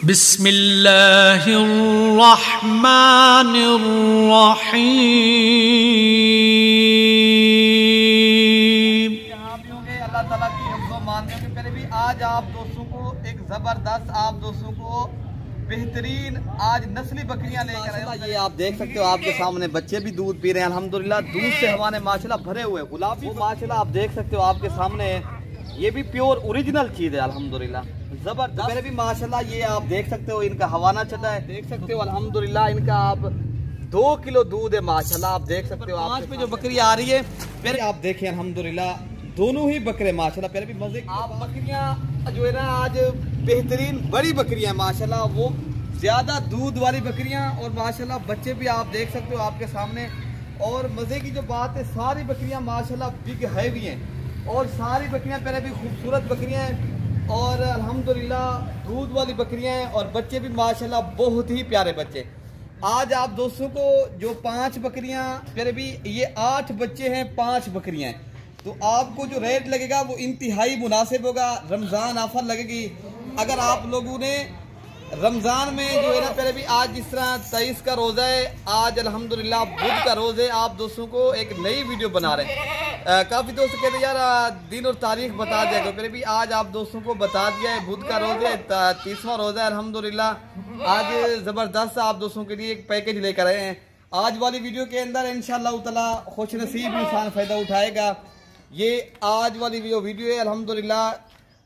बिस्मिल्लाहिर्रहमानिर्रहीम। यहाँ भी होंगे अल्लाह ताला की हिफ्ज़ मानते होंगे। फिर भी आज आप दोस्तों को एक ज़बरदस्त आप दोस्तों को बेहतरीन आज नस्ली बकरियां लेकर आए। ये आप देख सकते हो, आपके सामने बच्चे भी दूध पी रहे हैं अल्हम्दुलिल्लाह। दूध से हमारे माशाल्लाह भरे हुए गुलाबी माशाल्लाह आप देख सकते हो आपके सामने। ये भी प्योर ओरिजिनल चीज़ है अल्हम्दुलिल्लाह, जबरदस्त। मेरे भी माशाल्लाह ये आप देख सकते हो, इनका हवाना चटा है, देख सकते हो अल्हम्दुलिल्लाह। इनका आप 2 किलो दूध है माशाल्लाह, आप देख सकते हो। 5 पे जो बकरी आ रही है फिर आप देखें अल्हम्दुलिल्लाह, दोनों ही बकरे माशाल्लाह फिर भी मजे। आप बकरियां जो है ना आज बेहतरीन बड़ी बकरियां माशाल्लाह, वो ज्यादा दूध वाली बकरियां और माशाल्लाह बच्चे भी आप देख सकते हो आपके सामने। और मजे की जो बात है, सारी बकरियां माशाल्लाह बिग हैवी हैं और सारी बकरियां पहले भी खूबसूरत बकरियां हैं और अल्हम्दुलिल्लाह दूध वाली बकरियां हैं और बच्चे भी माशाल्लाह बहुत ही प्यारे बच्चे। आज आप दोस्तों को जो 5 बकरियां फिर भी ये 8 बच्चे हैं, 5 बकरियां हैं, तो आपको जो रेट लगेगा वो इंतहाई मुनासिब होगा। रमज़ान ऑफर लगेगी। अगर आप लोगों ने रमज़ान में जो है ना पहले भी आज जिस तरह 23 का रोज़ा है, आज अल्हम्दुलिल्लाह बुध का रोज़ है, आप दोस्तों को एक नई वीडियो बना रहे हैं। काफ़ी दोस्त कहते हैं यार दिन और तारीख बता दिया करो, फिर भी आज आप दोस्तों को बता दिया है। बुध का रोज़ है, 30वां रोज़ा है अल्हम्दुलिल्लाह। आज ज़बरदस्त आप दोस्तों के लिए एक पैकेज लेकर आए हैं। आज वाली वीडियो के अंदर इंशाअल्लाह ताला खुश नसीब इंसान फ़ायदा उठाएगा। ये आज वाली वीडियो है अल्हम्दुलिल्लाह।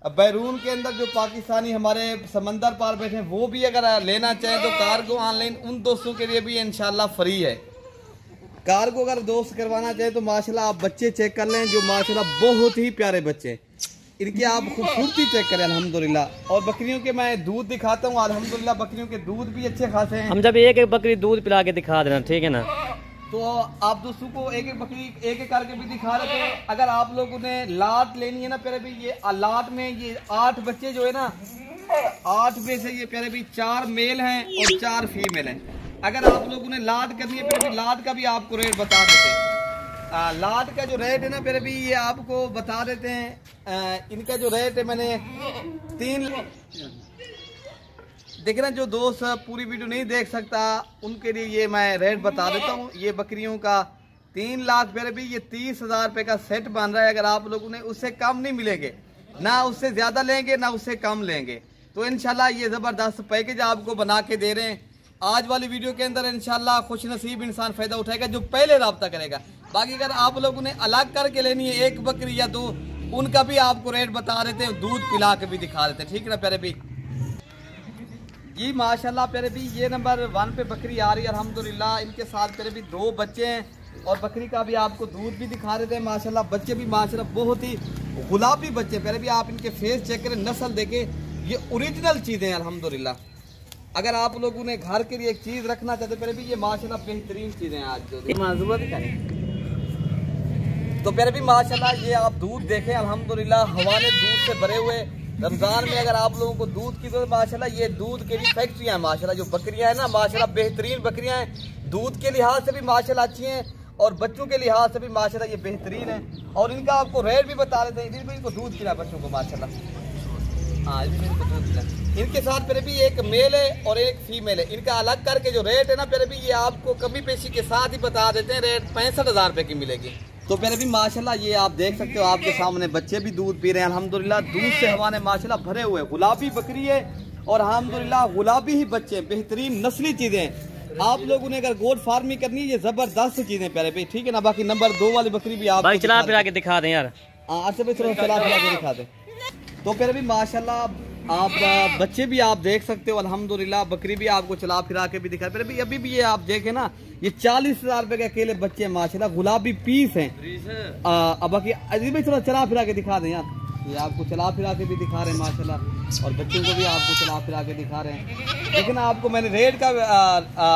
बैरून के अंदर जो पाकिस्तानी हमारे समंदर पार बैठे हैं वो भी अगर लेना चाहें तो कार्गो ऑनलाइन उन दोस्तों के लिए भी इंशाल्लाह फ्री है। कार्गो अगर दोस्त करवाना चाहे तो माशाल्लाह आप बच्चे चेक कर लें, जो माशाल्लाह बहुत ही प्यारे बच्चे, इनकी आप खूबसूरती चेक करें अल्हम्दुलिल्लाह। और बकरियों के मैं दूध दिखाता हूँ अल्हम्दुलिल्लाह, बकरियों के दूध भी अच्छे खासे हैं। हम जब एक एक बकरी दूध पिला के दिखा देना, ठीक है ना, तो आप दोस्तों को एक एक बकरी एक एक करके भी दिखा रहे थे। अगर आप लोगों ने लाट लेनी है ना प्यारे भी, ये लाट में ये 8 बच्चे जो है ना, 8 में से ये प्यारे भी 4 मेल हैं और 4 फीमेल हैं। अगर आप लोगों ने लाट करनी है प्यारे भी, लाट का भी आपको रेट बता देते हैं। लाट का जो रेट है ना प्यारे भी ये आपको बता देते हैं। इनका जो रेट है मैंने 3 देखिए ना, जो दोस्त पूरी वीडियो नहीं देख सकता उनके लिए ये मैं रेट बता देता हूँ। ये बकरियों का 3 लाख फिर भी ये 30,000 रुपये का सेट बन रहा है। अगर आप लोगों ने उससे कम नहीं मिलेंगे, ना उससे ज़्यादा लेंगे ना उससे कम लेंगे, तो इंशाल्लाह ये ज़बरदस्त पैकेज आपको बना के दे रहे हैं आज वाली वीडियो के अंदर। इंशाल्लाह खुश नसीब इंसान फ़ायदा उठाएगा जो पहले रब्ता करेगा। बाकी अगर आप लोगों ने अलग करके लेनी है 1 बकरी या 2, उनका भी आपको रेट बता देते हैं, दूध पिला के भी दिखा देते हैं, ठीक है ना प्यारे भी जी। माशाल्लाह प्यारे भी ये नंबर 1 पे बकरी आ रही है अल्हम्दुलिल्लाह। इनके साथ प्यारे भी 2 बच्चे हैं और बकरी का भी आपको दूध भी दिखा देते हैं माशाल्लाह। बच्चे भी माशाल्लाह बहुत ही गुलाबी बच्चे प्यारे भी, आप इनके फेस चेक करें, नस्ल देखें, ये ओरिजिनल चीज़ें हैं अल्हम्दुलिल्लाह। अगर आप लोगों ने घर के लिए एक चीज़ रखना चाहते प्यारे भी, ये माशाल्लाह बेहतरीन चीज़ें हैं आज जो तो प्यारे भी माशाल्लाह। ये आप दूध देखें अल्हम्दुलिल्लाह, हवाले दूध से भरे हुए। रमज़ान में अगर आप लोगों को दूध की जरूरत माशाल्लाह, ये दूध के लिए फैक्ट्रियाँ हैं माशाल्लाह। जो बकरियाँ हैं ना माशाल्लाह बेहतरीन बकरियाँ हैं, दूध के लिहाज से भी माशाल्लाह अच्छी हैं और बच्चों के लिहाज से भी माशाल्लाह ये बेहतरीन है। और इनका आपको रेट भी बता देते हैं। इनको दूध पिला बच्चों को माशाल्लाह, हाँ इनको दूध पिला। इनके साथ फिर भी एक मेल है और एक फीमेल है। इनका अलग करके जो रेट है ना फिर भी ये आपको कमी पेशी के साथ ही बता देते हैं। रेट 65,000 रुपये की मिलेगी। तो फिर भी माशाल्लाह ये आप देख सकते हो आपके सामने बच्चे भी दूध पी रहे हैं अल्हम्दुलिल्लाह। दूध से हमारे माशाल्लाह भरे हुए गुलाबी बकरी है और अल्हम्दुलिल्लाह गुलाबी ही बच्चे, बेहतरीन नस्ली चीज़ें। आप लोगों ने अगर गोट फार्मिंग करनी है, ये जबरदस्त चीज़ें प्यारे पे, ठीक है ना। बाकी नंबर 2 वाली बकरी भी आप चला फिरा के दिखा दें यार, अच्छा भी चला फिरा के दिखा दें। तो फिर भी माशाल्लाह आप बच्चे भी आप देख सकते हो अल्हम्दुलिल्लाह। बकरी भी आपको चला फिरा के भी दिखा। फिर भी अभी भी ये आप देखें ना, ये 40,000 रुपये के अकेले बच्चे हैं माशाल्लाह, गुलाबी पीस हैं। अब बाकी अभी भी थोड़ा चला फिरा के दिखा दें यार, ये आपको चला फिरा के भी दिखा रहे हैं माशाल्लाह और बच्चों को भी आपको चला फिरा के दिखा रहे हैं। लेकिन आपको मैंने रेट का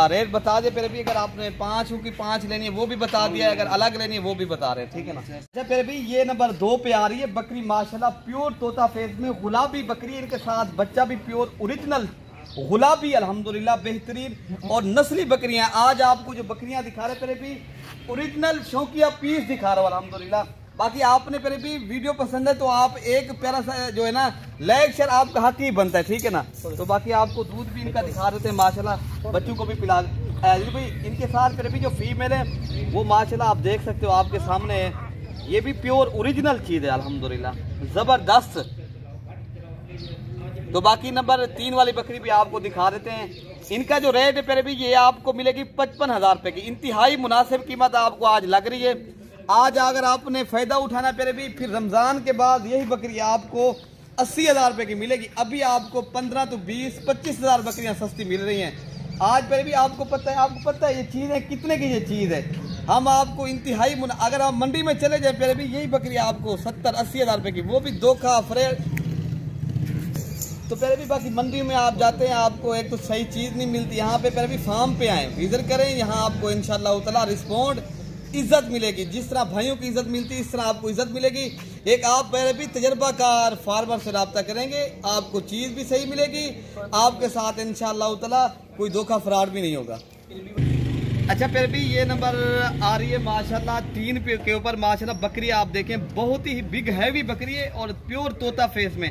रेट बता दिया। फिर भी अगर आपने 5 की 5 लेनी है वो भी बता दिया है, अगर अलग लेनी है वो भी बता रहे हैं, ठीक है ना। अच्छा फिर भी ये नंबर 2 पे आ रही है बकरी माशाल्लाह, प्योर तोता फेस में गुलाबी बकरी। इनके साथ बच्चा भी प्योर ओरिजिनल गुलाबी अल्हम्दुलिल्लाह बेहतरीन और नस्ली बकरियां। आज आपको जो बकरियां दिखा रहे फिर भी ओरिजिनल शौकिया पीस दिखा रहा हूँ अल्हम्दुलिल्लाह। बाकी आपने फिर भी वीडियो पसंद है तो आप एक प्यारा सा जो है ना लाइक शेयर आपका हक ही बनता है, ठीक है ना। तो बाकी आपको दूध भी इनका दिखा देते हैं माशाल्लाह, बच्चों को भी पिला भाई। इनके साथ फिर भी जो फीमेल है वो माशाल्लाह आप देख सकते हो आपके सामने है। ये भी प्योर ओरिजिनल चीज़ है अल्हम्दुलिल्लाह, ज़बरदस्त। तो बाकी नंबर 3 वाली बकरी भी आपको दिखा देते हैं। इनका जो रेट है फिर भी ये आपको मिलेगी 55,000 रुपये की, इंतहाई मुनासिब कीमत आपको आज लग रही है। आज अगर आपने फ़ायदा उठाना फिर भी, फिर रमज़ान के बाद यही बकरी आपको 80,000 रुपये की मिलेगी। अभी आपको 15 तो 20-25,000 बकरियाँ सस्ती मिल रही हैं आज। फिर भी आपको पता है ये चीज़ है कितने की ये चीज़ है। हम आपको इंतहाई अगर आप मंडी में चले जाए फिर भी यही बकरी आपको 70-80,000 रुपये की, वो भी धोखा फ्रेड। तो पहले भी बाकी मंडी में आप जाते हैं आपको एक तो सही चीज़ नहीं मिलती। यहाँ पे पहले भी फार्म पे आए विजिट करें, यहाँ आपको इंशाल्लाह ताला रिस्पॉन्ड इज्जत मिलेगी। जिस तरह भाइयों की इज्जत मिलती है इस तरह आपको इज्जत मिलेगी। एक आप पहले भी तजर्बाकार फार्मर से रब्ता करेंगे, आपको चीज़ भी सही मिलेगी, आपके साथ इंशाल्लाह ताला कोई धोखा फ्रॉड भी नहीं होगा। अच्छा फिर भी ये नंबर आ रही है माशाल्लाह 3 के ऊपर माशाल्लाह बकरी आप देखें, बहुत ही बिग हैवी बकरी है और प्योर तोता फेस में।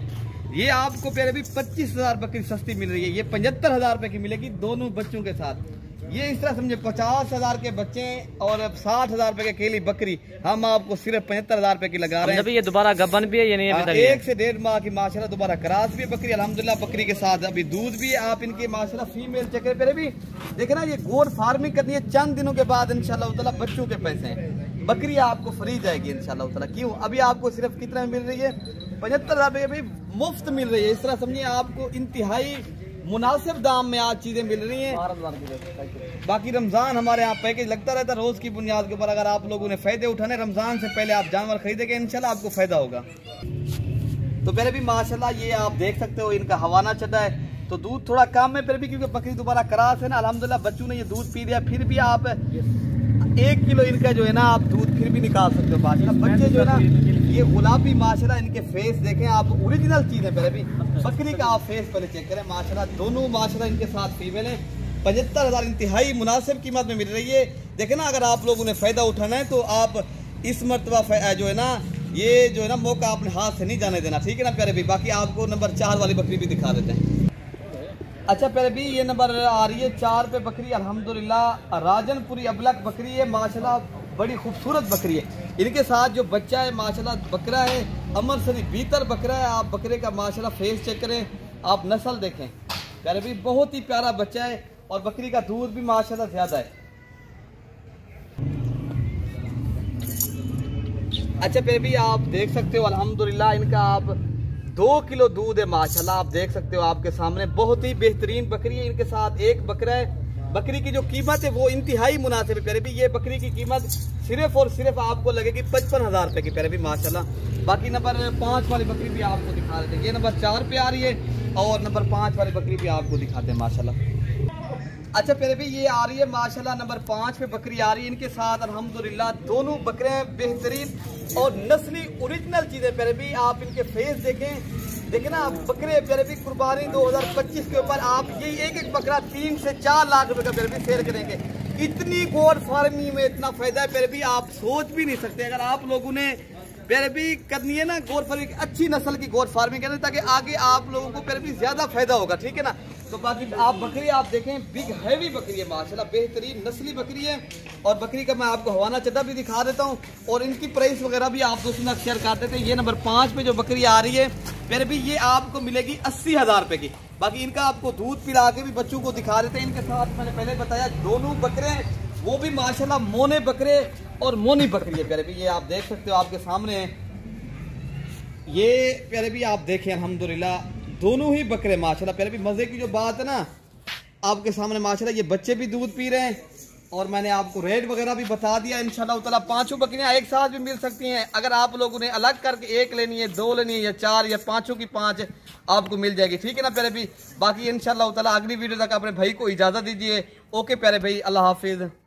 ये आपको पहले भी 25,000 बकरी सस्ती मिल रही है, ये 75,000 रुपये की मिलेगी दोनों बच्चों के साथ। ये इस तरह समझे 50,000 के बच्चे और 60,000 रुपये की अकेली बकरी हम आपको सिर्फ 75,000 रुपये की लगा रहे हैं। ये दोबारा गबन भी है, ये नहीं है 1 से 1.5 माह की माशाल्लाह दोबारा क्रास भी है बकरी अल्हम्दुलिल्लाह। बकरी के साथ अभी दूध भी है। आप इनके माशाल्लाह फीमेल चक्कर पे भी देखे ना, ये गोड फार्मिंग करनी है, चंद दिनों के बाद इंशाल्लाह ताला बच्चों के पैसे हैं, बकरी आपको फ्री जाएगी इंशाल्लाह ताला। क्यों अभी आपको सिर्फ कितना मिल रही है 75,000 रुपये भी मुफ्त मिल रही है। इस तरह समझिए आपको इंतहाई मुनासिब दाम में आज चीजें मिल रही हैं। बाकी रमजान हमारे यहाँ पैकेज लगता रहता है रोज की बुनियाद के ऊपर। अगर आप लोगों ने फायदे उठाने रमजान से पहले आप जानवर खरीदेंगे इंशाल्लाह आपको फायदा होगा। तो पहले भी माशाल्लाह ये आप देख सकते हो इनका हवाना चढ़ा है तो दूध थोड़ा कम है फिर भी, क्योंकि बकरी दोबारा क्रास है ना अल्हम्दुलिल्लाह। बच्चों ने ये दूध पी लिया फिर भी आप 1 किलो इनका जो है ना आप दूध फिर भी निकाल सकते हो माशाल्लाह। बच्चे जो है ना ये गुलाबी माशाल्लाह, इनके फेस देखें आप, ओरिजिनल चीज़ है। पहले भी बकरी का आप फेस पहले चेक करें माशाल्लाह। दोनों माशाल्लाह इनके साथ फीमेल है। 75,000 इंतहाई मुनासिब कीमत में मिल रही है। देखें ना, अगर आप लोगों ने फ़ायदा उठाना है तो आप इस मरतबा जो है ना ये जो है ना मौका अपने हाथ से नहीं जाने देना, ठीक है ना प्यारे भी। बाकी आपको नंबर 4 वाली बकरी भी दिखा देते हैं। अच्छा प्यारे भी ये नंबर आ रही है 4 पे बकरी अल्हम्दुलिल्लाह राजनपुरी अबलक बकरी है माशाल्लाह, बड़ी खूबसूरत बकरी है। इनके साथ जो बच्चा है माशाल्लाह बकरा है अमरसरी बीतर बकरा है। आप बकरे का माशाल्लाह फेस चेक करें, आप नस्ल देखें प्यारे भी, बहुत ही प्यारा बच्चा है और बकरी का दूध भी माशाल्लाह ज़्यादा है। अच्छा प्यारे भी आप देख सकते हो अल्हम्दुलिल्लाह इनका आप 2 किलो दूध है माशाल्लाह। आप देख सकते हो आपके सामने, बहुत ही बेहतरीन बकरी है। इनके साथ एक बकरा है। बकरी की जो कीमत है वो इंतहाई मुनासिब है प्यारे भी। ये बकरी की कीमत सिर्फ और सिर्फ आपको लगेगी 55,000 रुपये की प्यारे भी माशाल्लाह। बाकी नंबर 5 वाली बकरी भी आपको दिखा देते हैं। ये नंबर 4 पे आ रही है और नंबर 5 वाली बकरी भी आपको दिखाते हैं माशाल्लाह। अच्छा प्यारे भी ये आ रही है माशाल्लाह नंबर 5 पे बकरी आ रही है। इनके साथ अल्हम्दुलिल्लाह दोनों बकरे बेहतरीन और नस्ली ओरिजिनल चीज़ें प्यारे भी। आप इनके फेस देखें ना बकरे प्यारे भी। कुर्बानी 2025 के ऊपर आप ये एक बकरा 3 से 4 लाख रुपए का प्यारे भी सेल करेंगे। इतनी गोड फार्मिंग में इतना फायदा है प्यारे भी, आप सोच भी नहीं सकते। अगर आप लोगों ने प्यारे भी करनी है ना गोड फार्मिंग, अच्छी नस्ल की गोड फार्मिंग करनी, ताकि आगे आप लोगों को प्यारे भी ज्यादा फायदा होगा, ठीक है ना। तो बाकी आप बकरी आप देखें, बिग हैवी बकरी है माशाल्लाह, बेहतरीन नस्ली बकरी है। और बकरी का मैं आपको हवाना चड्डा भी दिखा देता हूँ और इनकी प्राइस वगैरह भी आप दोस्तों शेयर कर देते हैं। ये नंबर 5 पे जो बकरी आ रही है फिर भी ये आपको मिलेगी 80,000 रुपये की। बाकी इनका आपको दूध पिला के भी बच्चों को दिखा देते हैं। इनके साथ मैंने पहले बताया दोनों बकरे वो भी माशाल्लाह मोने बकरे और मोनी बकरी है प्यारे भी। ये आप देख सकते हो आपके सामने है। ये प्यारे भी आप देखें अल्हम्दुलिल्लाह दोनों ही बकरे माशाल्लाह। प्यारे भी मजे की जो बात है ना आपके सामने माशाल्लाह ये बच्चे भी दूध पी रहे हैं और मैंने आपको रेट वगैरह भी बता दिया। इंशाल्लाह ताला 5 बकरियां एक साथ भी मिल सकती हैं। अगर आप लोगों ने अलग करके 1 लेनी है, 2 लेनी है या 4 या 5 की 5 आपको मिल जाएगी, ठीक है ना प्यारे भी। बाकी इंशाल्लाह ताला अगली वीडियो तक अपने भाई को इजाजत दीजिए। ओके प्यारे भाई, अल्लाह हाफिज।